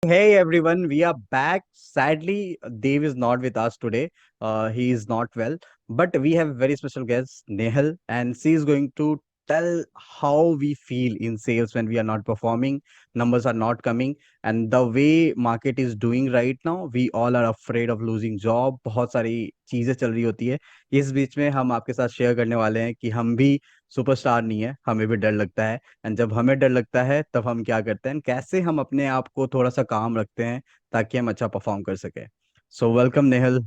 Hey everyone, we are back. Sadly, Dave is not with us today. He is not well, but we have a very special guest, Nehal, and she is going to tell how we feel in sales when we are not performing, numbers are not coming, and the way market is doing right now, we all are afraid of losing job. बहुत सारी चीजें चल रही होती है। इस बीच में हम आपके साथ शेयर करने वाले हैं कि हम भी सुपरस्टार नहीं है, हमें भी डर लगता है। एंड जब हमें डर लगता है तब हम क्या करते हैं, कैसे हम अपने आप को थोड़ा सा काम रखते हैं ताकि हम अच्छा परफॉर्म कर सके। So welcome Nehal.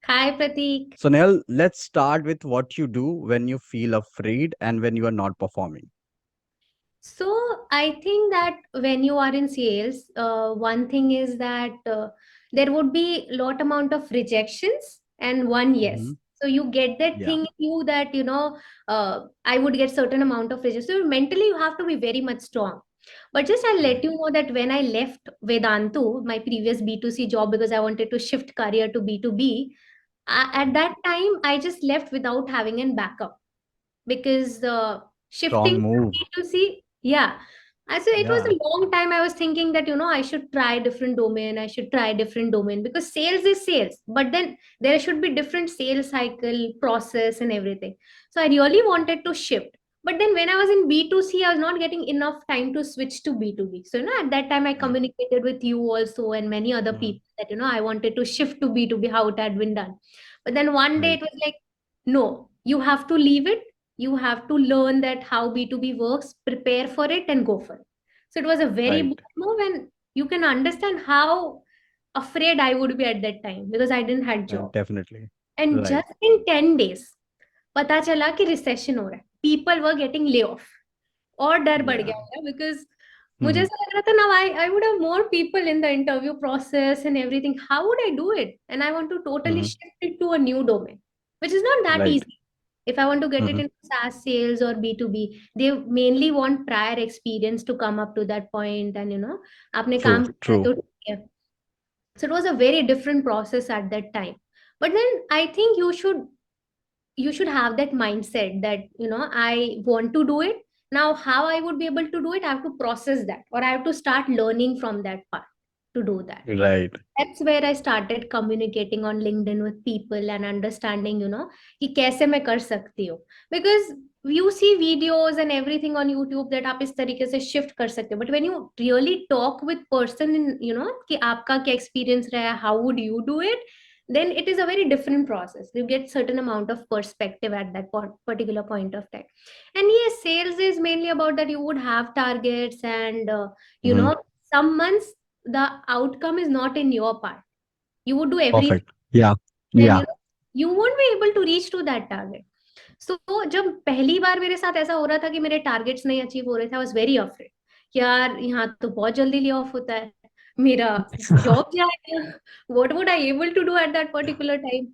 Hi, Pratik. So Nehal, let's start with what you do when you feel afraid and when you are not performing. So, I think that when you are in sales, one thing is that there would be lot amount of rejections and one yes. So you get that या thing in you that I would get certain amount of rejection. So mentally, you have to be very much strong. But just I'll let right you know that when I left Vedantu, my previous B2C job, because I wanted to shift career to B2B, at that time I just left without having a backup because shifting strong from move. B2C, yeah. So it या was a long time I was thinking that, I should try different domain. I should try different domain because sales is sales. But then there should be different sales cycle, process and everything. So I really wanted to shift. But then when I was in B2C, I was not getting enough time to switch to B2B. So, at that time I right communicated with you also and many other people that, I wanted to shift to B2B, how it had been done. But then one day it right was like, no, you have to leave it. You have to learn that how B2B works, prepare for it and go for it. So it was a very right bold move, and you can understand how afraid I would be at that time because I didn't had job. Definitely And right just in 10 days, पता चला कि recession हो रहा है. People were getting lay off. और डर बढ़ या गया मेरा because मुझे ऐसा लग रहा था now I would have more people in the interview process and everything. How would I do it? And I want to totally shift it to a new domain, which is not that right easy. If I want to get it in SaaS sales or B2B, they mainly want prior experience to come up to that point and आपने true काम किया true है तो ठीक है. So it was a very different process at that time. But then I think you should have that mindset that I want to do it. Now how I would be able to do it, I have to process that or I have to start learning from that part to do that. Right That's where I started communicating on LinkedIn with people and understanding कि कैसे मैं कर सकती हूँ. Because you see videos and everything on YouTube that आप इस तरीके से shift कर सकते हो, but when you really talk with person in कि आपका क्या experience रहा है, how would you do it, then it is a very different process. You get certain amount of perspective at that particular point of time. And yes, sales is mainly about that you would have targets and some months the outcome is not in your part. You would do everything, perfect या then या you won't be able to reach to that target. So जब पहली बार मेरे साथ ऐसा हो रहा था कि मेरे टारगेट्स नहीं अचीव हो रहे थे, आई वाज वेरी अफ्रेड. यार यहाँ तो बहुत जल्दी ले ऑफ होता है, मेरा जॉब जाएगा. What would I able to do at that particular time.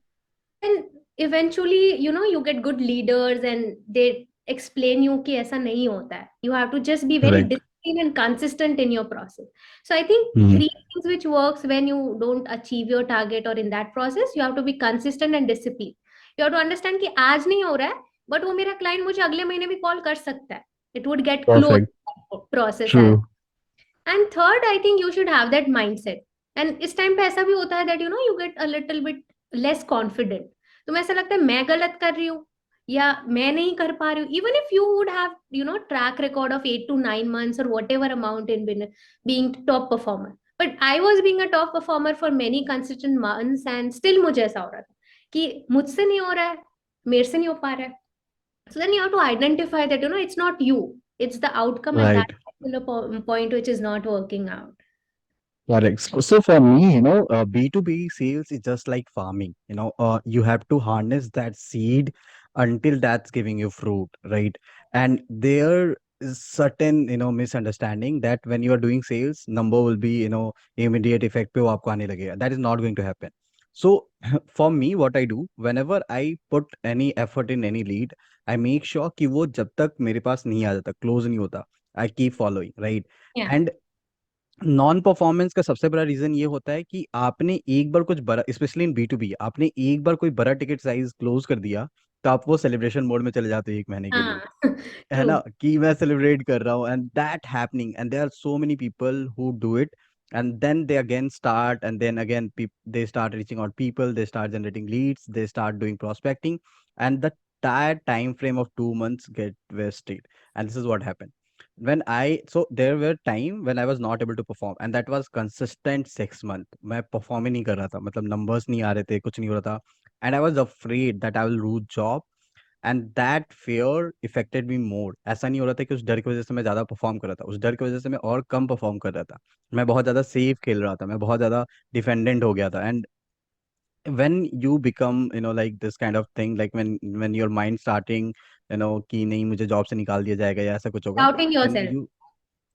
And eventually you get good leaders and they explain you कि ऐसा नहीं होता है. You have to just be very right disciplined and consistent in your process. So I think three things which works when you don't achieve your target or in that process, you have to be consistent and disciplined. You have to understand कि आज नहीं हो रहा है, but वो मेरा client मुझे अगले महीने भी कॉल कर सकता है. It would get close perfect process true as. And third, I think you should have that mindset. And इस टाइम पे ऐसा भी होता है that you get a little bit less confident. तुम्हें ऐसा लगता है मैं गलत कर रही हूँ या मैं नहीं कर पा रही हूँ. Even if you would have track record of 8 to 9 months or whatever amount in being top performer. But I was being a top performer for many consistent months and still मुझे ऐसा हो रहा था कि मुझसे नहीं हो रहा है, मेरे से नहीं हो पा रहा है. So then you have to identify that it's not you, it's the outcome at that right particular point which is not working out. Correct. So for me, B2B sales is just like farming. You have to harness that seed until that's giving you fruit, right? And there is certain, misunderstanding that when you are doing sales, number will be, immediate effect पे वो आपको आने लगेगा. That is not going to happen. So for me, what I do, whenever I put any effort in any lead, I make sure कि वो जब तक मेरे पास नहीं आ जाता, close नहीं होता, I keep following, right? Yeah. And non performance का सबसे बड़ा रीजन ये होता है कि आपने एक बार कुछ बड़ा, specially in B to B, आपने एक बार कोई बड़ा टिकट साइज क्लोज कर दिया, तो आप वो सेलिब्रेशन मोड में चले जाते हो एक महीने के लिए, हाँ. है ना, True. कि मैं सेलिब्रेट कर रहा हूँ. And that happening, and there are so many people who do it. and then they again start, and then again they start reaching out people, they start generating leads, they start doing prospecting, and the entire time frame of 2 months get wasted. And this is what happened when I so there were time when I was not able to perform, and that was consistent 6 month. मैं perform ही नहीं कर रहा था, मतलब numbers नहीं आ रहे थे, कुछ नहीं हो रहा था, and I was afraid that I will lose job, and that fear affected me more. ऐसा नहीं हो रहा था कि उस डर की वजह से मैं ज्यादा परफॉर्म कर रहा था, उस डर की वजह से मैं और कम परफॉर्म कर रहा था, मैं बहुत ज्यादा सेफ खेल रहा था, मैं बहुत ज्यादा डिफेंडेंट हो गया था। And when you become like this kind of thing, like when your mind starting कि नहीं मुझे जॉब से निकाल दिया जाएगा या ऐसा कुछ होगा, Doubting then yourself. you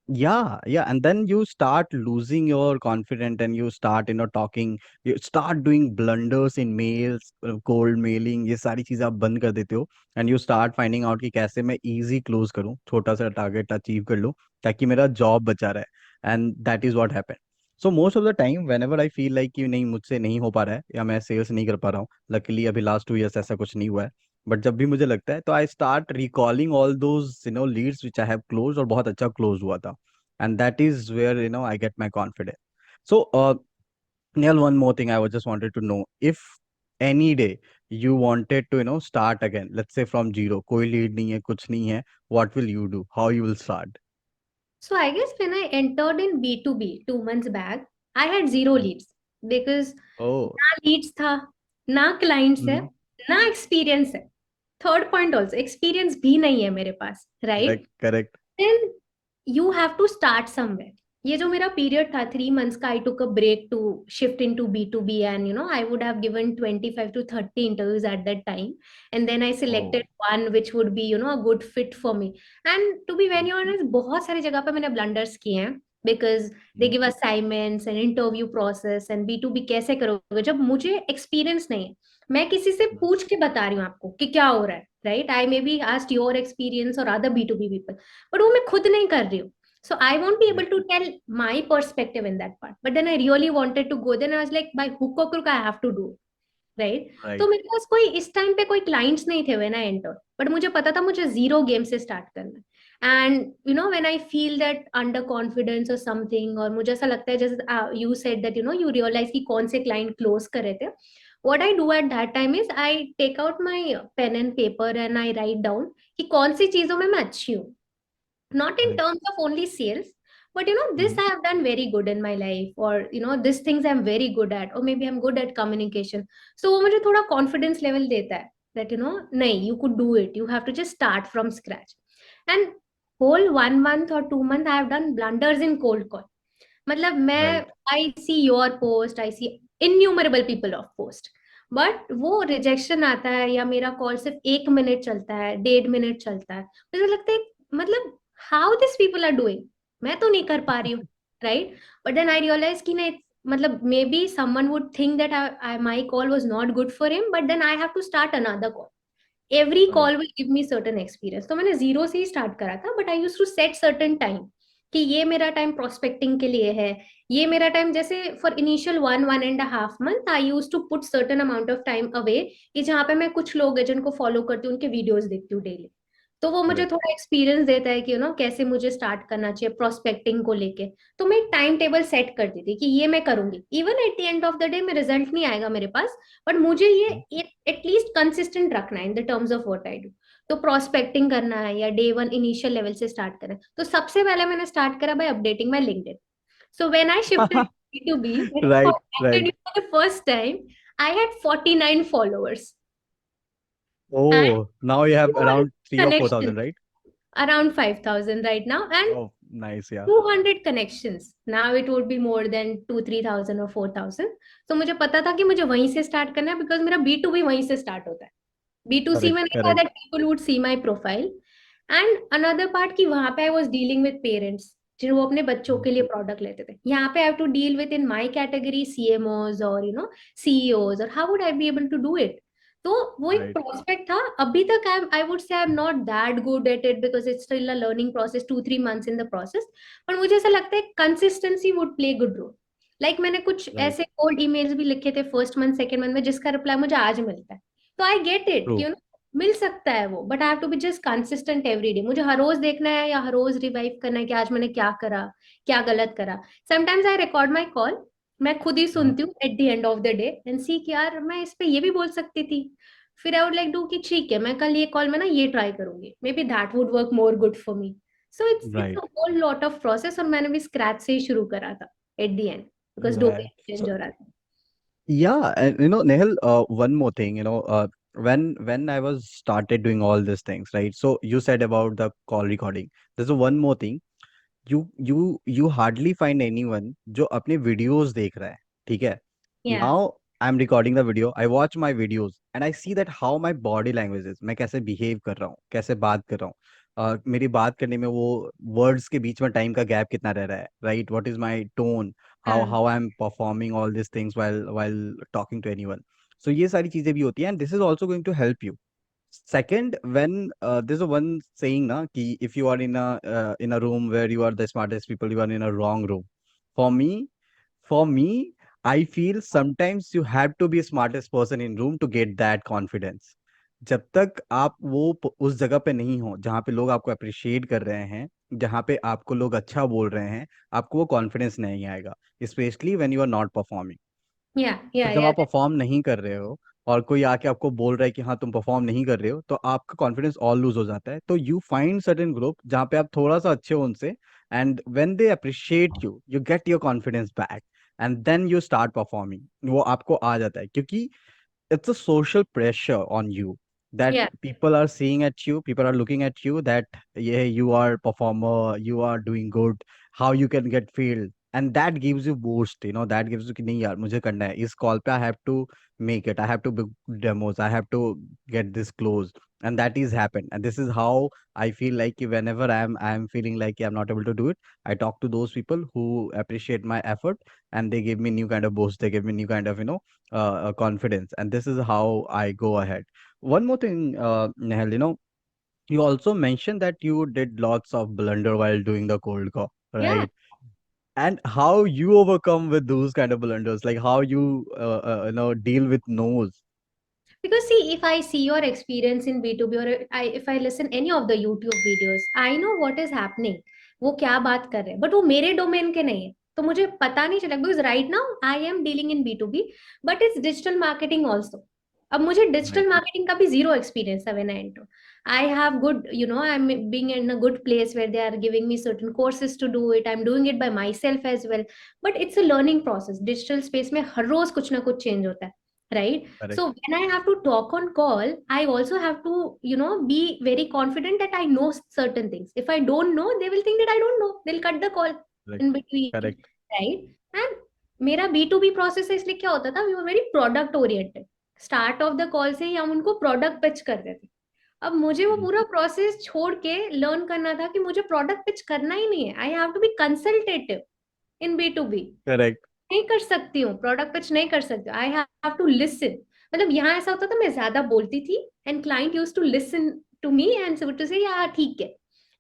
yeah, and then you start losing your confidence, and you start talking, you start doing blunders in mails, cold mailing, ये सारी चीजें आप बंद कर देते हो, and you start finding out कि कैसे मैं easy close करूँ, छोटा सा target achieve कर लूँ ताकि मेरा job बचा रहे। and that is what happened. So most of the time whenever I feel like कि नहीं मुझसे नहीं हो पा रहा है या मैं sales नहीं कर पा रहा हूँ, luckily अभी last 2 years ऐसा कुछ नहीं हुआ है, बट जब भी मुझे लगता है तो I start recalling all those leads which I have close, और बहुत अच्छा क्लोज हुआ था, and that is where I get my confidence. So Neil, one more thing I was just wanted to know, if any day you wanted to start again, let's say from zero, कोई lead नहीं है, कुछ नहीं है, what will you do, how you will start? So I guess when I entered in B2B 2 months back, I had zero Mhm. leads because Oh. ना leads था, ना clients है, Mhm. ना experience है. Third point also, experience भी नहीं है मेरे पास, right? Correct, correct. Then you have to start somewhere. ये जो मेरा पीरियड था 3 months का, I took a break to shift into B2B, and I would have given 25 to 30 interviews at that time, and then I selected Oh. One which would be a good fit for me. And to be very honest, बहुत सारी जगह पे मैंने blunders किए हैं, because they Mhm. Give assignments and interview process, and B2B कैसे करोगे जब मुझे एक्सपीरियंस नहीं है. मैं किसी से पूछ के बता रही हूँ आपको कि क्या हो रहा है, right? I may be asked your experience और अदर B2B पीपल, बट वो मैं खुद नहीं कर रही हूँ. So I won't be able Correct. to tell my perspective in that part. But then I really wanted to go. Then I was like, by hook or crook, I have to do. Right? तो Right. मेरे पास कोई इस time पे कोई clients नहीं थे when I enter, but मुझे पता था मुझे जीरो गेम से स्टार्ट करना है. And when I feel that under confidence और समथिंग, और मुझे ऐसा लगता है जैसे you said that you realize कि कौन से क्लाइंट क्लोज कर रहे थे, what I do at that time is I take out my pen and paper and I write down कि कौन सी चीजों में मैं अच्छी हूँ. Not in Correct. terms of only sales, but this Mhm. I have done very good in my life, or these things I'm very good at, or maybe I'm good at communication. So वो मुझे थोड़ा confidence level देता है that नहीं, you could do it, you have to just start from scratch. And whole 1 month or 2 month I have done blunders in cold call. मतलब मैं, Right. I see your post, I see innumerable people of post, but वो rejection आता है या मेरा call सिर्फ 1 minute चलता है, 1.5 मिनट चलता है, मुझे लगता है मतलब how this people are doing, मैं तो नहीं कर पा रही हूँ, right? But then I realize कि नहीं, मतलब maybe someone would think that my call was not good for him, but then I have to start another call. Every Correct. Call will give me certain experience. तो मैंने zero से ही start करा था, but I use to set certain time कि ये मेरा time prospecting के लिए है, ये मेरा टाइम, जैसे for initial 1.5 month I use to put certain amount of time away, कि जहाँ पे मैं कुछ लोग हैं जिनको फॉलो करती हूँ, उनके वीडियोस देखती हूँ डेली. तो वो मुझे Correct. थोड़ा एक्सपीरियंस देता है कि कैसे मुझे स्टार्ट करना चाहिए प्रोस्पेक्टिंग को लेके. तो मैं एक टाइम टेबल सेट करती थी कि ये मैं करूंगी, even at the end of the day में रिजल्ट नहीं आएगा मेरे पास, बट मुझे Mhm. ये एटलीस्ट कंसिस्टेंट रखना है in the terms of what I do. तो प्रोस्पेक्टिंग करना है या डे वन इनिशियल लेवल से स्टार्ट करना है, तो सबसे पहले मैंने स्टार्ट करा by updating my LinkedIn. So when I shifted B2B, when I Right, contacted right. you for the first time, I had 49 followers and Oh, now you have 200 around 3 or 4 thousand, connections, right? around 5,000 right now, and Oh, nice, yeah. 200 connections. Now it would be more than 2-3,000 or 4,000. तो मुझे पता था कि मुझे वहीं से start करना है, बिकॉज मेरा B2B वहीं से स्टार्ट होता है. B2C में Correct, नहीं था correct. that people would see my profile. And another part कि वहां पे I was dealing with parents जिन वो अपने बच्चों Mhm. के लिए प्रोडक्ट लेते थे. यहाँ पे I have to deal with in my category CMOs और CEOs, और how would I be able to do it. तो वो एक Right, प्रोस्पेक्ट था. अभी तक I would say I am not that good at it because it's still a learning process, 2-3 months in the process. पर मुझे ऐसा लगता है consistency would play good role. Like मैंने कुछ right. ऐसे कोल्ड ईमेल्स भी लिखे थे फर्स्ट मंथ सेकेंड मंथ में, जिसका रिप्लाई मुझे आज मिलता है. तो आई गेट इट, True. मिल सकता है वो, but I have to be just consistent every day. मुझे हर रोज देखना है या हर रोज रिवाइव करना है कि आज मैंने क्या करा, क्या गलत करा। Sometimes I record my call, मैं खुद ही Mhm. सुनती हूँ at the end of the day and see कि यार मैं इस पे ये भी बोल सकती थी। फिर आई वुड लाइक डू कि ठीक है, मैं कल ये कॉल में ना ये ट्राई करूंगी, maybe that would work more good for me. So it's Right, a whole lot of process, और मैंने भी स्क्रैच से ही शुरू करा था at the end, because right. Domain change So हो रहा था। yeah, and Nehal, one more thing, when I was started doing all these things, right? So you said about the call recording. There's a one more thing. You hardly find anyone जो अपने videos देख रहा है, ठीक है? या Now I'm recording the video. I watch my videos and I see that how my body language is. मैं कैसे behave कर रहा हूँ, कैसे बात कर रहा हूँ, मेरी बात करने में वो words के बीच में time का gap कितना रह रहा है, right? What is my tone? How I'm performing all these things while talking to anyone. So ये सारी चीजें भी होती हैं and this is also going to help you. Second, when there's a one saying na कि if you are in a room where you are the smartest people, you are in a wrong room. For me, for me, I feel sometimes you have to be smartest person in room to get that confidence. जब तक आप उस जगह पे नहीं हो जहाँ पे लोग आपको अप्रिशिएट कर रहे हैं, जहाँ पे आपको लोग अच्छा बोल रहे हैं, आपको वो कॉन्फिडेंस नहीं आएगा, especially when you are not performing. तो या जब या आप परफॉर्म नहीं कर रहे हो और कोई आके आपको बोल रहा है कि हाँ तुम परफॉर्म नहीं कर रहे हो, तो आपका कॉन्फिडेंस और लूज हो जाता है। तो यू फाइंड सर्टेन ग्रुप जहाँ पे आप थोड़ा सा अच्छे हो उनसे, and when they appreciate you, you get your confidence back, and then you start performing. वो आपको आ जाता है क्योंकि it's a social pressure on you that या people are seeing at you, people are looking at you, that yeah, you are performer, you are doing good, how you can get filled, and that gives you boost, that gives you कि नहीं यार मुझे करना है इस call पे, I have to make it, I have to book demos, I have to get this closed, and that is happened. And this is how I feel like कि whenever I'm feeling like I'm not able to do it, I talk to those people who appreciate my effort, and they give me new kind of boost, they give me new kind of confidence, and this is how I go ahead. One more thing, Nehal, you also mentioned that you did lots of blunder while doing the cold call, या right? And how you overcome with those kind of blunders, like how you deal with no's. Because see, if I see your experience in B2B, or if I listen any of the YouTube videos, I know what is happening. वो क्या बात कर रहे हैं, but वो मेरे domain के नहीं है, तो मुझे पता नहीं चला। Because right now I am dealing in B2B, but it's digital marketing also. अब मुझे Right, डिजिटल मार्केटिंग का भी जीरो एक्सपीरियंस है। When I enter, I have good, I am being in a good place where they are giving me certain courses to do it, I am doing it by myself as well. But it's a learning process. Digital space में हर रोज कुछ ना कुछ change होता है, right? correct, So when I have to talk on call, I also have to, be very confident that I know certain things. If I don't know, they will think that I don't know, they'll cut the call correct, in between, correct. right? And मेरा B2B process है, इसलिए क्या होता था, we were very product oriented. Start of the call से ही हम उनको प्रोडक्ट पिच करते थे। अब मुझे वो Mhm. पूरा प्रोसेस छोड़ के लर्न करना था कि मुझे प्रोडक्ट पिच करना ही नहीं है। I have to be consultative in B2B। Correct, नहीं कर सकती हूँ, प्रोडक्ट पिच नहीं कर सकती, आई हैव टू लिसन। मतलब यहाँ ऐसा होता था, मैं ज्यादा बोलती थी and client use to listen to me and to say या ठीक है।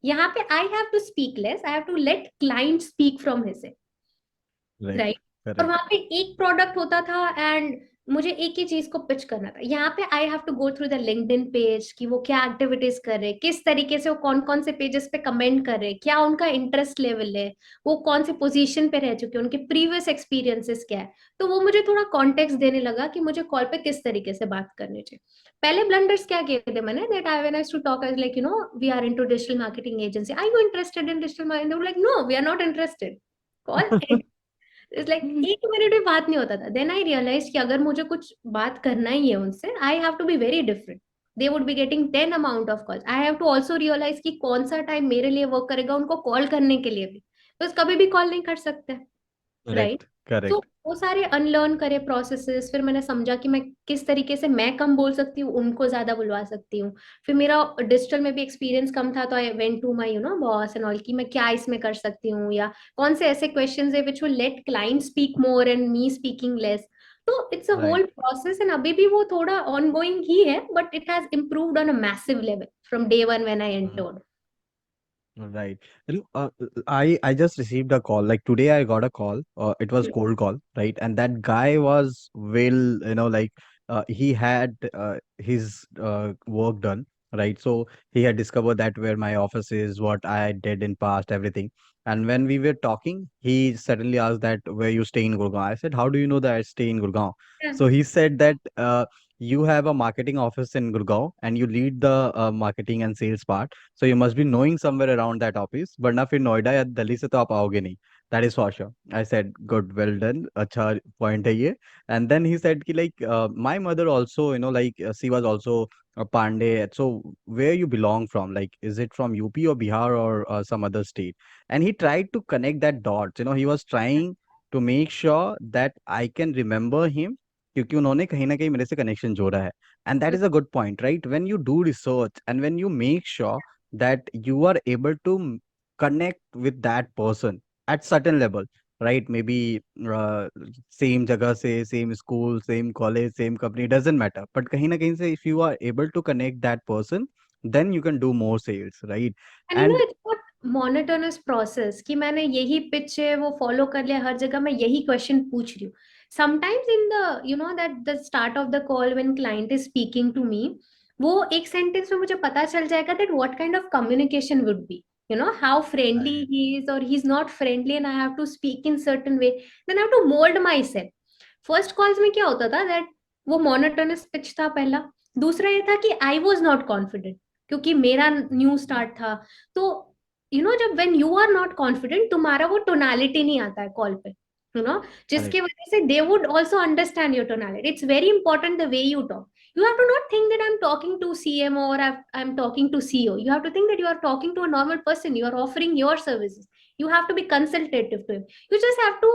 यहाँ पे I have to speak less, I have to let client speak from his, right, right? और correct, वहां पे एक प्रोडक्ट होता था एंड मुझे एक ही चीज को पिच करना था। यहाँ पे I have to go through the LinkedIn page कि वो क्या एक्टिविटीज कर रहे हैं, किस तरीके से वो कौन कौन से पेजेस पे कमेंट कर रहे हैं, क्या उनका इंटरेस्ट लेवल है, वो कौन से पोजीशन पे रह चुके हैं, उनके प्रीवियस एक्सपीरियंसेस क्या है। तो वो मुझे थोड़ा कॉन्टेक्स्ट देने लगा कि मुझे कॉल पे किस तरीके से बात करनी चाहिए। पहले ब्लंडर्स क्या किए थे मैंने, that I when I to talk I like we are into digital marketing agency, are you interested in digital marketing, like no we are not interested, call. It's like एक मिनट भी बात नहीं होता था। देन आई रियलाइज कि अगर मुझे कुछ बात करना ही है उनसे, I have to be very different. They would be getting 10 amount of calls, I have to also realize कि कौन सा टाइम मेरे लिए वर्क करेगा उनको कॉल करने के लिए भी, बस कभी भी कॉल नहीं कर सकते, राइट? correct, तो correct, वो सारे अनलर्न करे प्रोसेसेस, फिर मैंने समझा कि मैं किस तरीके से मैं कम बोल सकती हूँ, उनको ज्यादा बुलवा सकती हूँ। फिर मेरा डिजिटल में भी एक्सपीरियंस कम था, तो I went to my boss and all कि मैं क्या इसमें कर सकती हूँ, या कौन से ऐसे क्वेश्चंस है which will let client speak more and me speaking less. तो it's a right. Whole process and अभी भी वो थोड़ा ऑन गोइंग ही है, but it has improved on a massive level from day one when I entered. Right. I just received a call. Like today, I got a call. It was cold call, right? And that guy was well, like he had his work done, right? So he had discovered that where my office is, what I did in past, everything. And when we were talking, he suddenly asked that where you stay in Gurgaon. I said, how do you know that I stay in Gurgaon? Yeah. So he said that you have a marketing office in Gurgaon and you lead the marketing and sales part. So you must be knowing somewhere around that office. But ना फिर नोएडा या दिल्ली से तो आप आओगे नहीं. That is for sure. I said, good, well done. अच्छा point है ये. And then he said ki like my mother also, like she was also a Pandey. So where you belong from? Like, is it from UP or Bihar or some other state? And he tried to connect that dots. He was trying to make sure that I can remember him क्योंकि उन्होंने कहीं ना कहीं मेरे से connection जोड़ा है. And that is a good point, right? When you do research and when you make sure that you are able to connect with that person at certain level, right? Maybe uh, same जगह से, same school, same college, same company, doesn't matter, but कहीं ना कहीं से if you are able to connect that person, then you can do more sales, right? And And it's not monotonous process कि मैंने यही pitch है वो follow कर लिया, हर जगह मैं यही क्वेश्चन पूछ रही हूँ. Sometimes in the that the start of the call when client is speaking to me, वो एक सेंटेंस में मुझे पता चल जाएगा that what kind of communication would be, how friendly right, he is और he is not friendly and I have to speak in certain way, then I have to mould myself. First calls में क्या होता था that वो monotonous pitch था पहला. दूसरा ये था कि आई वॉज नॉट कॉन्फिडेंट क्योंकि मेरा न्यू स्टार्ट था. तो जब when you are not confident तुम्हारा वो टोनालिटी नहीं आता है कॉल पे, right, जिसकी वजह से they would also understand your tonality. It's very important the way you talk. You have to not think that I'm talking to CMO or I'm talking to CEO. You have to think that you are talking to a normal person. You are offering your services. You have to be consultative to him. You just have to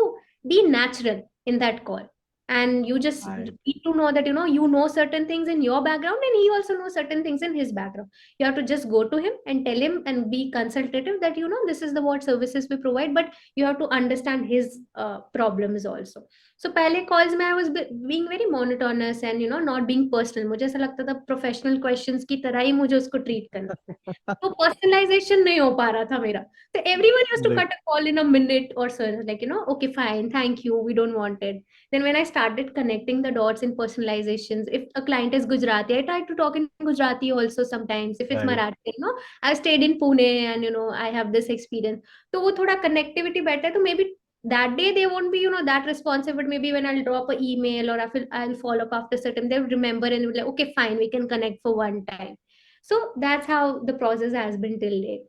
be natural in that call. And you just right. need to know that, certain things in your background and he also knows certain things in his background. You have to just go to him and tell him and be consultative that, this is the what services we provide, but you have to understand his problems also. So पहले calls में I was being very monotonous and not being personal. मुझे ऐसा लगता था professional questions की तरह ही मुझे उसको treat करना. तो पर्सनलाइजेशन नहीं हो पा रहा था मेरा. तो everyone used to Like, cut a call in a minute or so, like, okay, fine, thank you, we don't want it. Then when I started connecting the dots in personalizations, if a client is Gujarati, I try to talk in Gujarati also sometimes. If it's right. Marathi, I stayed in Pune and I have this experience. तो वो थोड़ा connectivity better. तो maybe that day they won't be that responsive, but maybe when I'll drop an email or I'll follow up after certain, they'll remember and will like, okay, fine, we can connect for one time. So that's how the process has been till date.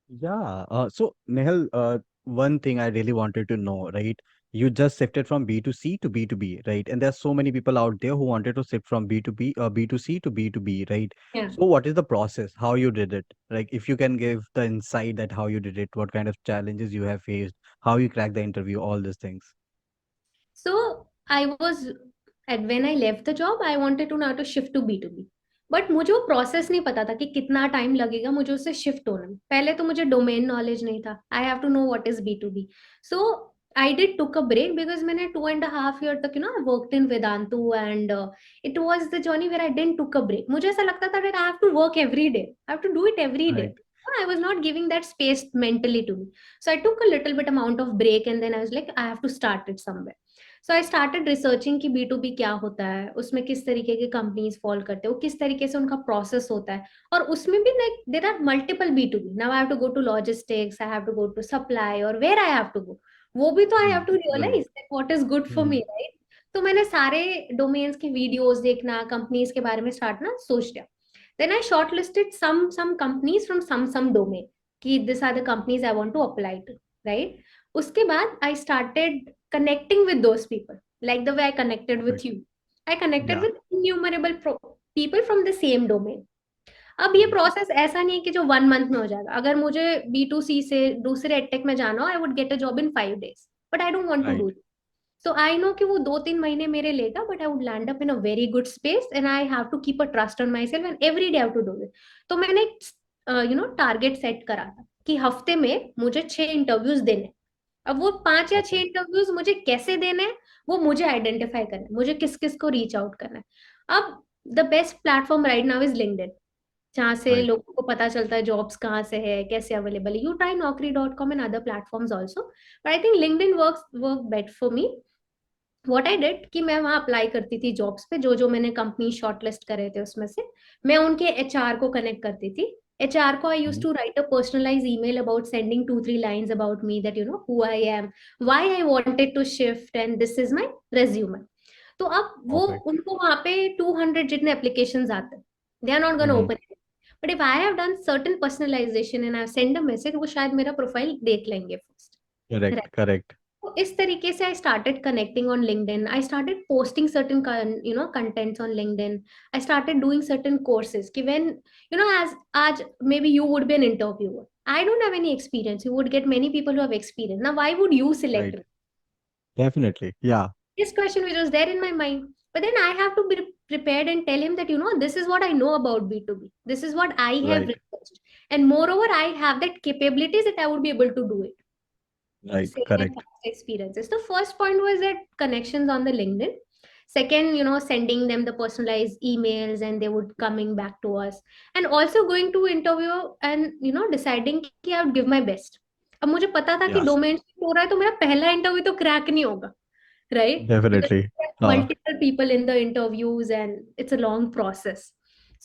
Yeah. So, Nehal, one thing I really wanted to know, right? You just shifted from B2C to B2B, right? And there's so many people out there who wanted to shift from B2B, B2C to B2B, right? Yeah. So, what is the process? How you did it? Like, if you can give the insight that how you did it, what kind of challenges you have faced, how you cracked the interview, all these things. So I was when I left the job, I wanted to now to shift to B2B. But मुझे वो process नहीं पता था कि कितना time लगेगा मुझे उससे शिफ्ट होने में. पहले तो मुझे डोमेन नॉलेज नहीं था. I have to know what is B2B. So I did took a break because मैंने 2.5 year तक worked in Vedantu and it was the journey where I didn't took a break. मुझे ऐसा लगता था that I have to work every day, I have to do it every day. Right. I was not giving that space mentally to me. So I took a little bit amount of break and then I was like, I have to start it somewhere. So I started researching कि B2B क्या होता है, उसमें किस तरीके के companies fall करते हैं, वो किस तरीके से उनका प्रोसेस होता है. और उसमें भी like there are multiple B2B. Now I have to go to logistics, I have to go to supply और where I have to go, वो भी तो I have Mm, to right. Realise that what is good for me, Mm, right. तो मैंने सारे domains के videos देखना, companies के बारे में स्टार्ट ना सोच लिया. Then I shortlisted some companies from some domain कि these are the companies I want to apply to, right? उसके बाद I started connecting with those people like the way I connected right. with you. I connected Yeah. with innumerable people from the same domain. अब ये Mm, process ऐसा नहीं है कि जो 1 month में हो जाएगा. अगर मुझे B2C से दूसरे एडटेक में जाना हो, I would get a job in 5 days, but I don't want to right. Do. So I know कि वो 2-3 महीने मेरे लेगा, but I would land up in a very good space and I have to keep a trust on myself and every day I have to do it. तो मैंने target set करा था कि हफ्ते में मुझे 6 इंटरव्यूज देने. अब वो 5 या 6 Okay. इंटरव्यूज मुझे कैसे देने हैं वो मुझे आइडेंटिफाई करना है, मुझे किस किस को रीच आउट करना है. अब the best platform right now is LinkedIn, जहाँ से Right. लोगों को पता चलता है जॉब्स कहाँ से है, कैसे अवेलेबल है. You try Naukri.com and other platforms also, but I think LinkedIn work bet for me. What I did कि मैं वहां अप्लाई करती थी जॉब्स पे, जो जो मैंने कंपनी शॉर्टलिस्ट करे थे उसमें से मैं उनके एचआर को कनेक्ट करती थी. एचआर को I use Mhm. To write a personalise email about sending 2-3 lines about me, that you know who I am, why I wanted to shift and this is my resume. तो अब वो Perfect. उनको वहां पे 200 जितने applications आते हैं, they are not gonna Mhm. Open. But if I have done certain personalization and I send a message, वो शायद मेरा प्रोफाइल देख लेंगे फर्स्ट. Correct, correct. तो इस तरीके से I started connecting on LinkedIn. I started posting certain contents on LinkedIn. I started doing certain courses कि व्हेन एज आज maybe you would be an interviewer. I don't have any experience. You would get many people who have experience. Now, why would you select Right. me? Definitely. Yeah. This question which was there in my mind. But then I have to be prepared and tell him that, this is what I know about B2B. This is what I have Right. researched. And moreover, I have that capabilities that I would be able to do it. Right. Same and Correct. past experiences. The first point was that connections on the LinkedIn. Second, sending them the personalized emails and they would coming back to us. And also going to interview and deciding कि I would give my best. अब मुझे पता था कि Yes. Domain हो रहा है तो मेरा पहला इंटरव्यू तो क्रैक नहीं होगा, right? Because Definitely. there are Uh, multiple people in the interviews and it's a long process.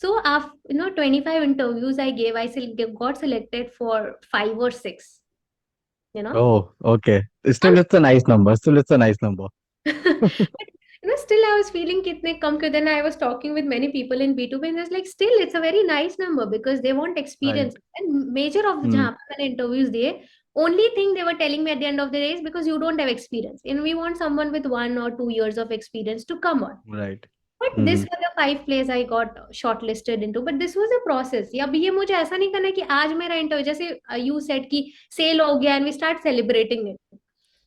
So after 25 interviews I gave, got selected for 5 or 6. You know, oh, okay. I'm Still, it's a nice number. Still, it's a nice number. but still I was feeling kitne kam ke. Then I was talking with many people in B2B and it's like still it's a very nice number because they want Right. experience. And major of Hmm. jahan pe maine interviews diye, only thing they were telling me at the end of the day is because you don't have experience and we want someone with 1 or 2 years of experience to come on. Right. But this Hmm. was the 5 place I got shortlisted into. But this was a process. अब ये मुझे ऐसा नहीं करना कि आज मेरा interview जैसे you said कि सेल हो गया and we start celebrating it.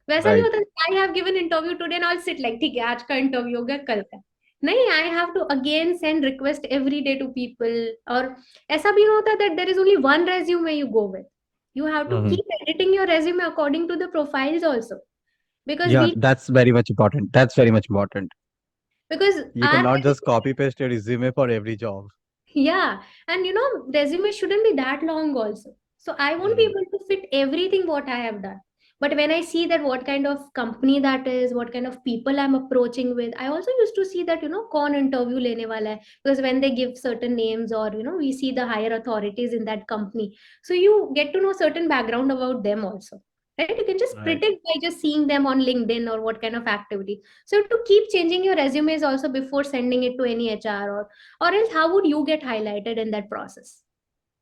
वैसा नहीं Right. होता. I have given interview today and all sit like ठीक है आज का इंटरव्यू हो गया कल का. नहीं, I have to again send request every day to people. और ऐसा भी होता है that there is only one resume you go with. You have to Hmm. keep editing your resume according to the profiles also, because Yeah, that's very much important. That's very much important. because You our cannot just resume. copy paste your resume for every job. Yeah, and resume shouldn't be that long also. So I won't be Hmm. able to fit everything what I have done. But when I see that what kind of company that is, what kind of people I'm approaching with, I also used to see that, कौन interview लेने वाला है. Because when they give certain names or, we see the higher authorities in that company. So you get to know certain background about them also. Right? You can just Right. predict by just seeing them on LinkedIn or what kind of activity. So to keep changing your resumes also before sending it to any HR, or else how would you get highlighted in that process,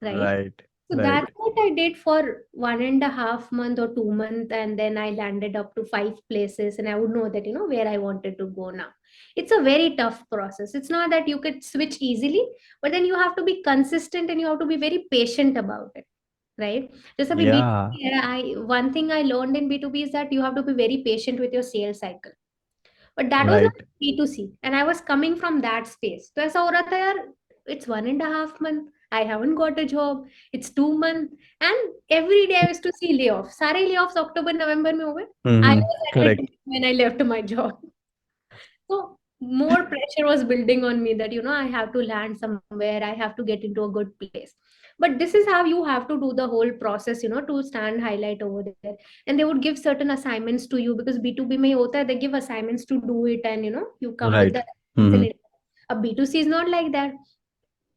right? Right. So Right. that's what I did for 1.5 month or 2 month, and then I landed up to 5 places, and I would know that where I wanted to go now. It's a very tough process. It's not that you could switch easily, but then you have to be consistent and you have to be very patient about it, right? Just a Yeah. B2B, one thing I learned in B2B is that you have to be very patient with your sales cycle. But that was not Right. B2C. And I was coming from that space. तो ऐसा हो रहा था यार, it's 1.5 month. I haven't got a job. It's 2 months. And every day I used to see layoffs. सारे layoffs October, November में हुए. I Hmm. was at it Correct. when I left my job. So more pressure was building on me that, I have to land somewhere, I have to get into a good place. But this is how you have to do the whole process, to stand highlight over there. And they would give certain assignments to you because B2B mein hota hai, they give assignments to do it and, you come with Right. the Hmm. a B2C is not like that.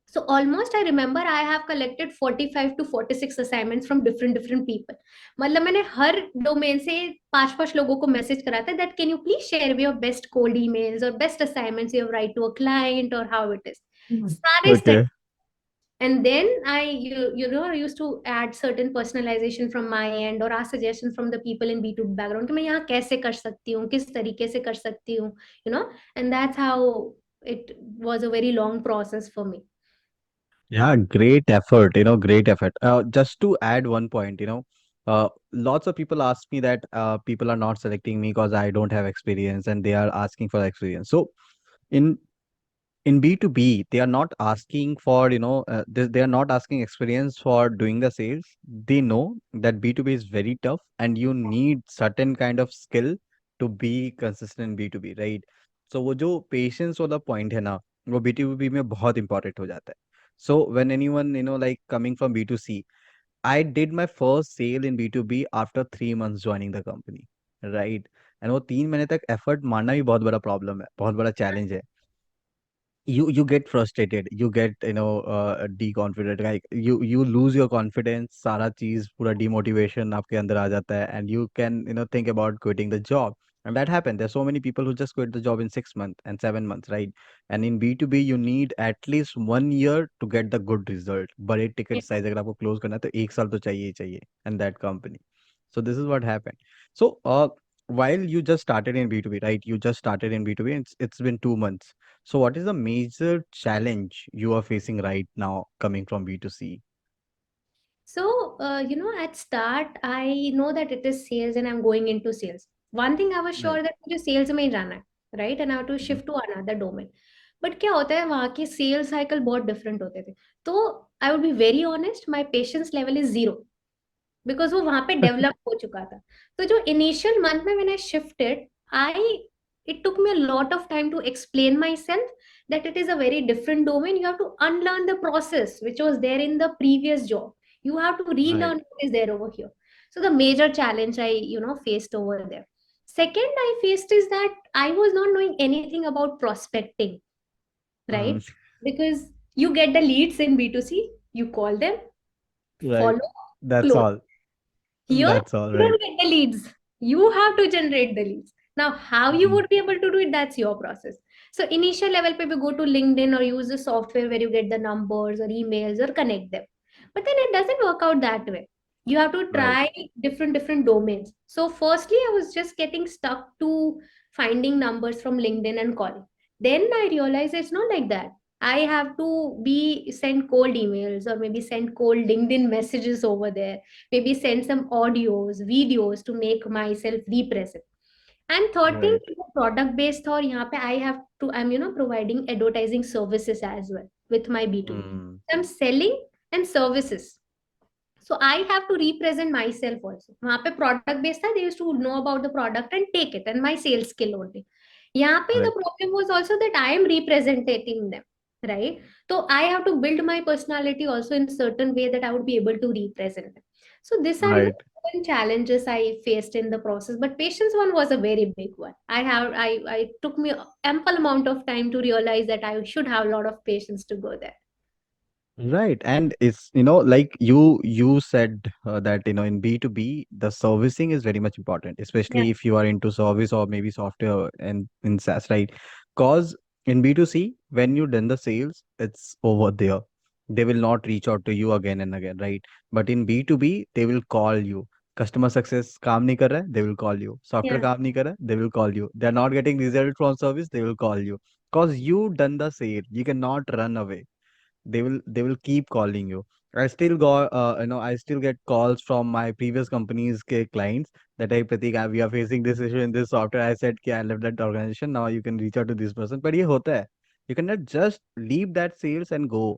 So almost I remember I have collected 45 to 46 assignments from different people. मतलब मैंने हर domain से 5-5 लोगों को message करा था that can you please share your best cold emails or best assignments you have write to a client or how it is. सारे study. Okay. And then I used to add certain personalization from my end or ask suggestions from the people in B2B background कि मैं यहाँ कैसे कर सकती हूँ, किस तरीके से कर सकती हूँ, and that's how it was a very long process for me. Yeah, great effort, great effort. Just to add one point, lots of people ask me that people are not selecting me because I don't have experience and they are asking for experience. So in in B2B, they are not asking for, they are not asking experience for doing the sales. They know that B2B is very tough and you need certain kind of skill to be consistent in B2B, right? So वो जो patience वाला point है ना, वो B2B में बहुत important हो जाता है. So when anyone, like coming from B2C, I did my first sale in B2B after 3 months joining the company, right? And वो 3 महीने तक एफर्ट मारना भी बहुत बड़ा प्रॉब्लम है, बहुत बड़ा चैलेंज है. You get frustrated, you get deconfident, like you lose your confidence, सारा चीज पूरा demotivation आपके अंदर आ जाता है, and you can think about quitting the job. And that happened. There's so many people who just quit the job in 6 months and 7 months, right? And in B2B you need at least 1 year to get the good result. बड़े ticket size अगर आपको close करना है तो 1 साल तो चाहिए ही चाहिए and that company. So this is what happened. So while you just started in B2B, right? You just started in B2B and it's been 2 months. So what is the major challenge you are facing right now coming from B2C? So, at start, I know that it is sales and I'm going into sales. One thing I was Right. sure that मुझे sales में ही जाना है, right? And I have to Mhm. shift to another domain. But क्या होता है वहाँ के sales cycle बहुत different होते थे. तो I would be very honest, my patience level is zero. Because वो वहां पे डेवलप हो चुका था. तो जो इनिशियल मंथ में when I shifted, I it took me a lot of time to explain myself that it is a very different domain. You have to unlearn the process which was there in the previous job. You have to Right. relearn what is there over here. So the major challenge I faced over there. Second I faced is that I was not knowing anything about prospecting, Mm, right? Because you get the leads in B2C, you call them, right. follow, That's close. all. Here, That's all you right. don't get the leads. You have to generate the leads. Now, how you Mhm. would be able to do it, that's your process. So, initial level, pe we go to LinkedIn or use the software where you get the numbers or emails or connect them. But then it doesn't work out that way. You have to Right. try different domains. So, firstly, I was just getting stuck to finding numbers from LinkedIn and calling. Then I realized it's not like that. I have to be send cold emails or maybe send cold LinkedIn messages over there, maybe send some audios, videos to make myself be present. And third thing, Right. product based or यहाँ पे I have to, I'm providing advertising services as well with my B2B. Mm, So I'm selling and services. So I have to represent myself also. वहाँ पे product based था, they used to know about the product and take it and my sales skill only. यहाँ पे the correct. problem was also that I am representing them, right? So I have to build my personality also in certain way that I would be able to represent them. So these are Right. certain challenges I faced in the process, but patience one was a very big one. I took me ample amount of time to realize that I should have a lot of patience to go there. Right. And it's, like you said that, in B2B, the servicing is very much important, Yeah, especially if you are into service or maybe software and in SaaS, right? Because in B2C, when you done the sales, it's over there. They will not reach out to you again and again, right? But in B2B, they will call you. Customer success काम नहीं कर रहा है, they will call you. Software yeah. काम नहीं कर रहा है, they will call you. They are not getting result from service, they will call you. Because you done the sale, you cannot run away. They will keep calling you. I still get calls from my previous company's clients that, hey Pratik, we are facing this issue in this software. I said I left that organization, now you can reach out to this person. But ये होता है, you cannot just leave that sales and go.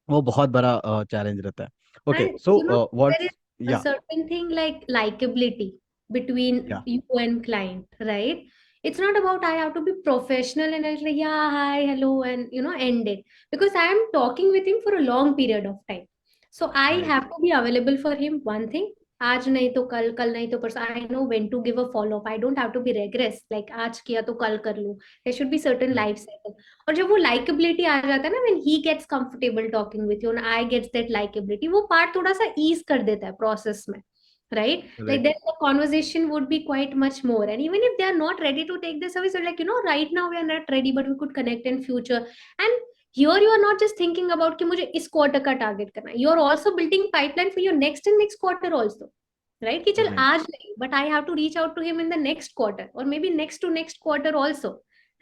वो बहुत बड़ा challenge रहता है. Okay, And so there is what's a yeah. certain thing like likability between Yeah. you and client, right? It's not about I have to be professional and it's like, yeah, hi, hello, and end it. Because I am talking with him for a long period of time. So I Right. have to be available for him. One thing, आज नहीं तो कल, कल नहीं तो परसों. I know when to give a follow up. I don't have to be regress. Like आज किया तो कल कर लूं. There should be certain Right. life cycle. और जब वो लाइकेबिलिटी आ जाता है ना, when he gets comfortable talking with you and I gets that likability, वो पार्ट थोड़ा सा ईज कर देता है प्रोसेस में, right? Like Right. then the conversation would be quite much more. And even if they are not ready to take the service, they're like, right now we are not ready, but we could connect in future. And here you are not just thinking about कि मुझे इस quarter का target करना है, you are also building pipeline for your next and next quarter also, right? कि चल Right. आज नहीं, but I have to reach out to him in the next quarter or maybe next to next quarter also,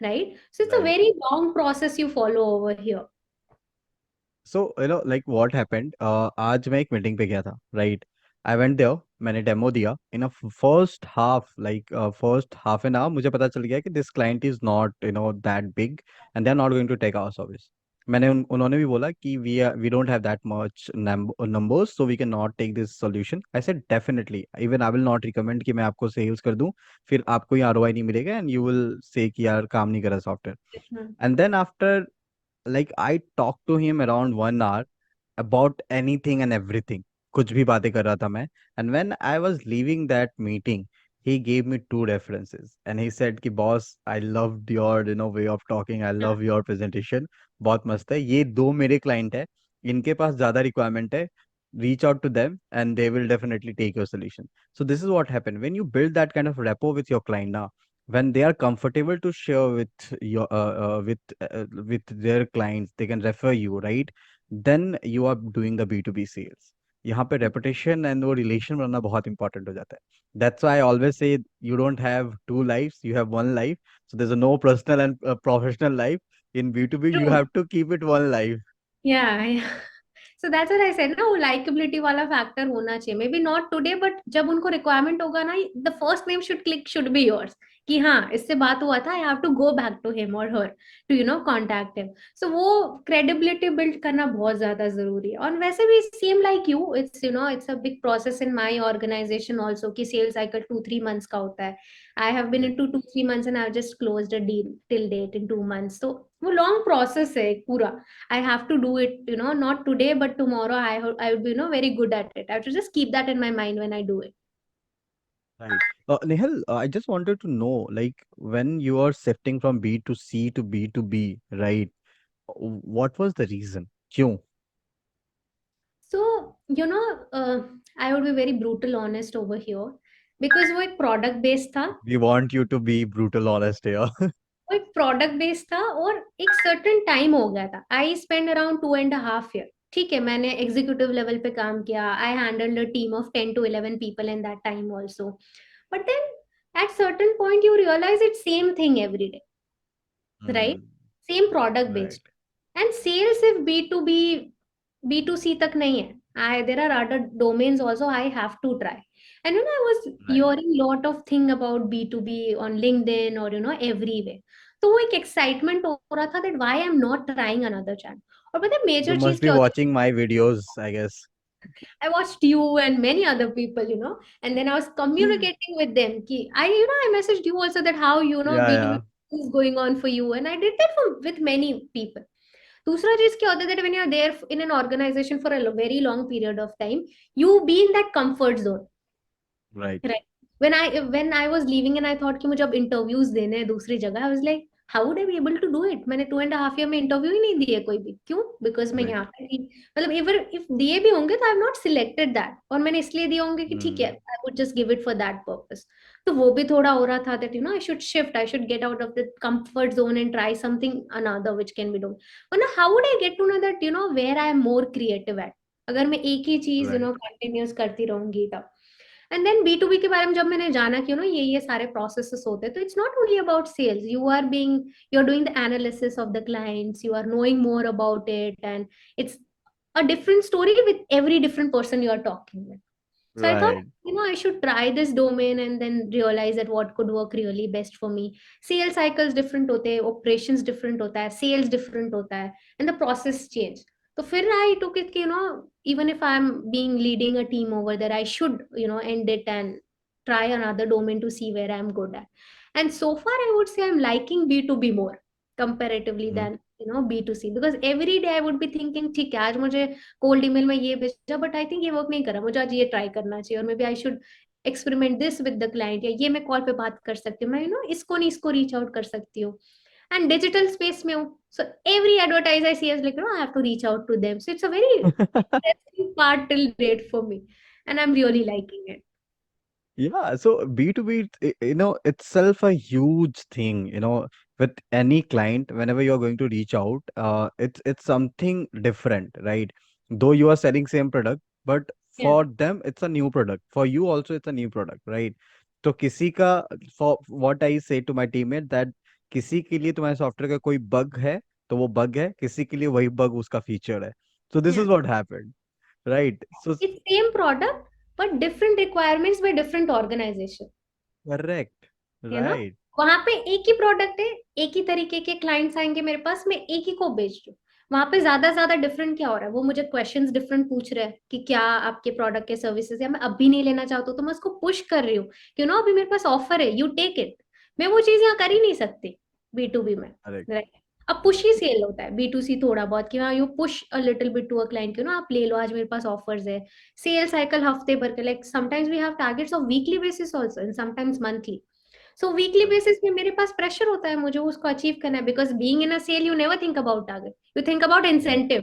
right? So it's a Right. very long process you follow over here. So, like what happened, आज मैं एक meeting पे गया था, right? I went there, मैंने demo दिया. In a first half, like first half an hour, मुझे पता चल गया कि this client is not, that big and they are not going to take our service. उन्होंने भी बोला कि we don't have that much numbers, so we cannot take this solution. I said definitely, even I will not recommend कि मैं आपको sales कर दूं, फिर आपको ही ROI नहीं मिलेगा and you will say कि यार काम नहीं कर रहा software. Hmm. And then after, like, I talked to him around 1 hour about anything and everything. कुछ भी बातें कर रहा था मैं. And when I was leaving that meeting, he gave me two references and he said कि boss, I loved your way of talking, I love your presentation, बहुत मस्त है, ये दो मेरे client है, इनके पास ज़्यादा requirement है, reach out to them and they will definitely take your solution. So this is what happened when you build that kind of rapport with your client now, when they are comfortable to share with your with their clients, they can refer you, right? Then you are doing the B2B sales. यहाँ पे reputation and वो relation बनना बहुत important हो जाता है. That's why I always say you don't have two lives, you have one life. So there's a no personal and professional life. In B2B, you True. have to keep it one life. Yeah. So that's what I said ना, वो likability वाला factor होना चाहिए, maybe not today but जब उनको requirement होगा ना, the first name should click, should be yours, कि हाँ इससे बात हुआ था, I have to go back to him और हर टू कॉन्टैक्ट हिम. सो वो क्रेडिबिलिटी बिल्ड करना बहुत ज्यादा जरूरी है. और वैसे भी same like you, it's a big process in my organization also, कि सेल साइकिल 2-3 months का होता है. I have been in Right. To 2-3 months and I just closed a deal till date in 2 months. तो वो long process है एक पूरा. I have to do it, not today, but tomorrow I would be, very good at it. I have to just keep that in my mind when I do it. Right. Nehal, I just wanted to know, like, when you are shifting from B2C to B2B, right? What was the reason? क्यों? So, I would be very brutal honest over here, because वो एक product based था. We want you to be brutal honest here. वो एक product based था और एक certain time हो गया था. I spend around 2.5 years. ठीक है, मैंने एग्जीक्यूटिव लेवल पे काम किया. I handled a team of 10 to 11 people in that time also. But then at certain point you realize it's same thing every day, right? Hmm. Same product Right. based. And sales सिर्फ B2B B2C तक नहीं है. I There are other domains also I have to try. And I was Right. hearing lot of thing about B2B on LinkedIn or everywhere. तो वो एक excitement हो रहा था that why I'm not trying another channel. और पता है You major चीज must be क्या होती watching my videos, I guess. है? I watched you and many other people, and then I was communicating with them. कि I messaged you also that how Yeah, B2B yeah. is going on for you, and I did that with many people. दूसरा चीज क्या होता है that when you're there in an organization for a very long period of time, you be in that comfort zone. Right. Right. When I was leaving and I thought कि मुझे अब interviews देने हैं दूसरी जगह, I was like how would I be able to do it? मैंने 2.5 year में interview ही नहीं दिए कोई भी. क्यों? बिकॉज मैं Right. यहाँ पे थी. मतलब इफ दिए भी होंगे तो I have not selected that, और मैंने इसलिए दिए होंगे कि ठीक है, Hmm. I would just give it for that purpose. तो वो भी थोड़ा हो रहा था that I should shift, I should get out of the comfort zone and try something another which can be done. वरना how would I get to know that where I am more creative at, अगर मैं एक ही चीज Right. Continuous करती रहूंगी तब. And then B2B के बारे में जब मैंने जाना कि ये सारे प्रोसेसेस होते हैं, तो it's not only about sales. You are doing the analysis of the clients, you are knowing more about it, and it's a different story with every different person you are talking with. So I thought, Right. I should try this domain and then realize that what could work really best for me. Sales cycles different होते हैं, operations different होता है, sales different होता है, and the process change. तो फिर I took it कि even if I'm being leading a team over there, I should end it and try another domain to see where I'm good at. And so far I would say I'm liking B2B more comparatively Hmm. than B2C, because every day I would be thinking ठीक है, आज मुझे cold email में ये भेजा but I think ये work नहीं करा, मुझे आज ये ट्राई करना चाहिए, और maybe I should experiment this with the client, या ये मैं कॉल पे बात कर सकती हूँ, मैं इसको नहीं इसको रीच आउट कर सकती हूँ. एंड डिजिटल स्पेस में हूँ, so every advertise I see as like I have to reach out to them. So it's a very interesting part till date for me, and I am really liking it. Yeah, so B2B, itself a huge thing, with any client, whenever you're going to reach out, it's something different, right? Though you are selling same product, but Yeah. for them, it's a new product. For you also, it's a new product, right? तो किसी का, for what I say to my teammate that किसी के लिए तुम्हारे software का कोई bug है, तो वो बग है, किसी के लिए वही बग उसका फीचर है. So this Yeah. is what happened, right? So It's same product but different requirements by different organization. correct, है ना? right. वहां पे एक ही प्रोडक्ट है, एक ही तरीके के क्लाइंट्स आएंगे मेरे पास, मैं एक ही को बेच रही हूँ. वहां पे ज्यादा डिफरेंट क्या हो रहा है, वो मुझे क्वेश्चंस डिफरेंट पूछ रहे हैं कि क्या आपके प्रोडक्ट के सर्विसेज, या मैं अभी नहीं लेना चाहता हूँ तो मैं उसको पुश कर रही हूँ कि अभी मेरे पास ऑफर है, यू टेक इट. मैं वो चीज यहाँ कर ही नहीं सकती B2B में, Correct. राइट? अब पुश ही सेल होता है B2C थोड़ा बहुत कि हाँ you push a little bit to a client, you know आप ले लो, आज मेरे पास ऑफर्स है। सेल साइकिल हफ्ते भर के, like sometimes we have targets of weekly basis also and sometimes monthly. So weekly Correct. Basis में मेरे पास प्रेशर होता है, मुझे उसको अचीव करना है, because being in a sale you never think about target, you think about Yes. Incentive.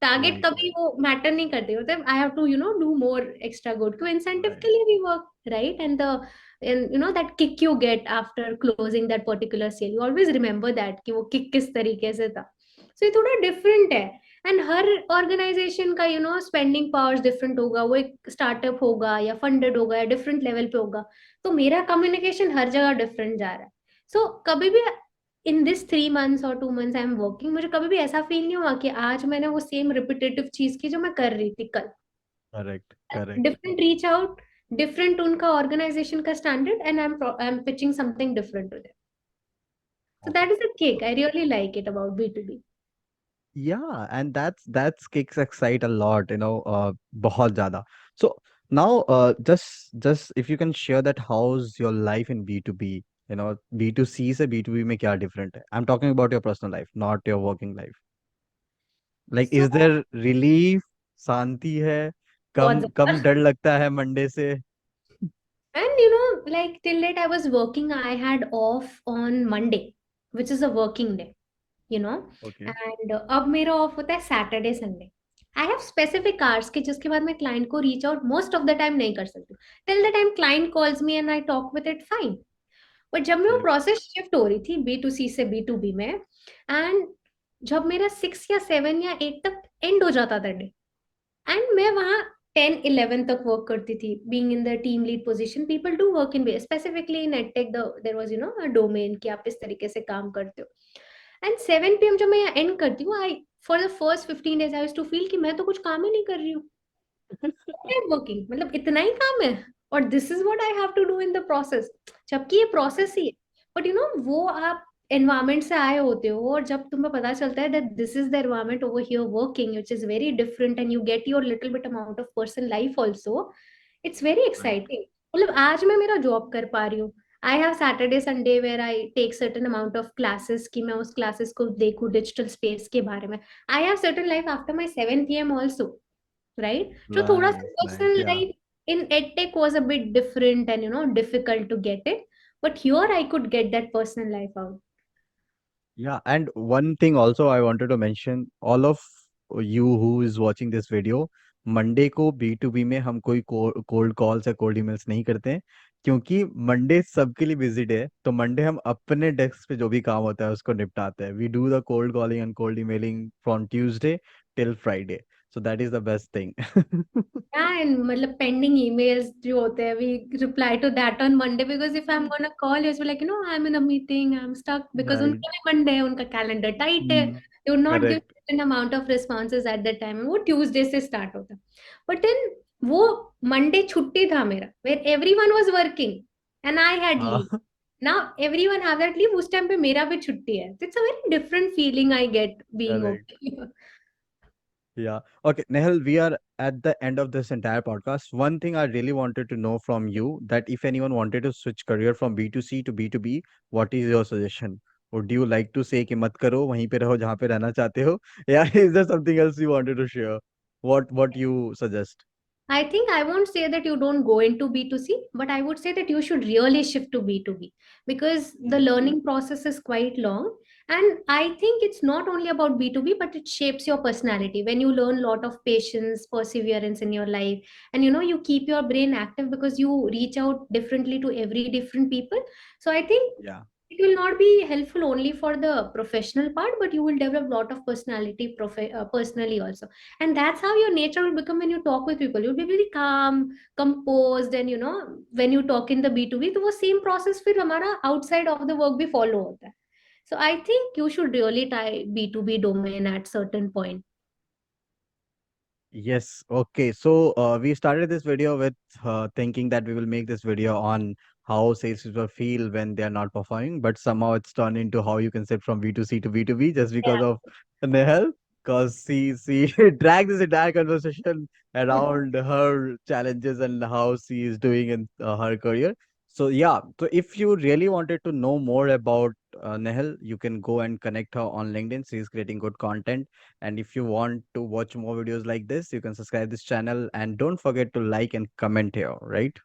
Target Right. कभी Right. वो मैटर नहीं करते होते, I have to you know do more extra good, क्यों इंसेंटिव Right. के लिए भी work, right? And the and you know that kick you get after closing that particular sale, you always remember that कि वो kick किस तरीके से था। so ये थोड़ा different है। एंड हर ऑर्गेनाइजेशन का you know spending powers different होगा, वो एक स्टार्टअप होगा या फंडेड होगा या डिफरेंट लेवल पे होगा। तो मेरा कम्युनिकेशन हर जगह डिफरेंट जा रहा है। सो कभी भी इन दिस 3 मंथ्स और 2 मंथ्स आई एम वर्किंग, मुझे कभी भी ऐसा फील नहीं हुआ कि आज मैंने वो सेम रिपीटेटिव चीज की जो मैं कर रही थी कल। Correct. Correct. Different reach out, different उनका ऑर्गेनाइजेशन का standard, and I am pitching something different to them. So that Okay. Is the kick I really like it about B2B। Yeah, and that's kicks excite a lot, बहुत ज़्यादा. So now, just if you can share that, how's your life in B2B? B2C से B2B में क्या different है? I'm talking about your personal life, not your working life. Like, so is there relief, शांति है, बहुत कम कम ज्यादा। डर लगता है मंडे से? And you know, like till date I was working, I had off on Monday, which is a working day, you know, Okay. and अब मेरा of होता है Saturday Sunday. I have specific hours के जिसके बाद मैं client को reach out most of the time नहीं कर सकती, till the time client calls me and I talk with it fine. But जब मैं वो Okay. प्रोसेस शिफ्ट हो रही थी B2C से B2B में, एंड जब मेरा 6 या 7 या 8 तक एंड हो जाता था डे, एंड मैं वहाँ 10-11 तक वर्क करती थी, being in the team lead position. People do work in specifically in edtech, there was you know a domain कि आप इस तरीके से काम करते हो। एंड 7 PM जब मैं यहाँ एंड करती हूँ, I for the first 15 days I used to feel कि मैं तो कुछ काम ही नहीं कर रही हूँ, वर्किंग मतलब इतना ही काम है, और this is what I have to do in the process, जबकि ये प्रोसेस ही है। बट यू नो वो आप एनवायरमेंट से आए होते हो, और जब तुम्हें पता चलता है that this is the environment over here working which is very different, and you get your little bit amount of personal life also, it's very Right. Exciting. मतलब आज मैं मेरा जॉब कर पा रही हूँ, I have Saturday Sunday where I take certain amount of classes कि मैं उस क्लासेस को देखूँ डिजिटल स्पेस के बारे में। I have certain life after my 7 PM also, right? So thoda sa Nice, nice. personal Yeah. life in edtech was a bit different and you know difficult to get it, but here I could get that personal life out. Yeah, and one thing also I wanted to mention, all of you who is watching this video, Monday को B2B में हम कोई cold calls या cold emails नहीं करते हैं, क्योंकि Monday सबके लिए बिजी डे है। तो मंडे हम अपने डेस्क पे जो भी काम होता है उसको निपटाते हैं. We do the cold calling and cold emailing from Tuesday till Friday. So that is the best thing. Yeah, and मतलब pending emails जो होते हैं, we reply to that on Monday, because if I'm gonna call you, it's like you know I'm in a meeting, I'm stuck, because right. उनका भी Monday है, उनका calendar tight है, they would not give correct. an amount of responses at that time, वो Tuesday से start होता है। But then वो Monday छुट्टी था मेरा, where everyone was working and I had leave. हाँ. Now everyone have that leave, उस time पे मेरा भी छुट्टी है, so it's a very different feeling I get being correct. over. Yeah. Okay, Nehal, we are at the end of this entire podcast. One thing I really wanted to know from you, that if anyone wanted to switch career from B2C to B2B, what is your suggestion? Would you like to say कि मत करो, वहीं पे रहो जहाँ पे रहना चाहते हो? Yeah, is there something else you wanted to share? What you suggest? I think I won't say that you don't go into B2C, but I would say that you should really shift to B2B, because the Mm. learning process is quite long. And I think it's not only about B2B, but it shapes your personality. When you learn a lot of patience, perseverance in your life, and you know, you keep your brain active because you reach out differently to every different people. So I think Yeah. it will not be helpful only for the professional part, but you will develop a lot of personality personally also. And that's how your nature will become when you talk with people. You'll be very calm, composed, and you know, when you talk in the B2B, तो वो same process फिर हमारा outside of the work भी follow होता है. So I think you should really try B2B domain at certain point. Yes. Okay. So we started this video with thinking that we will make this video on how salespeople feel when they are not performing, but somehow it's turned into how you can shift from B2C to B2B just because of Nehal, because she dragged this entire conversation around her challenges and how she is doing in her career. So yeah. So if you really wanted to know more about Nehal, you can go and connect her on LinkedIn. She's creating good content. And if you want to watch more videos like this, you can subscribe this channel and don't forget to like and comment here, right?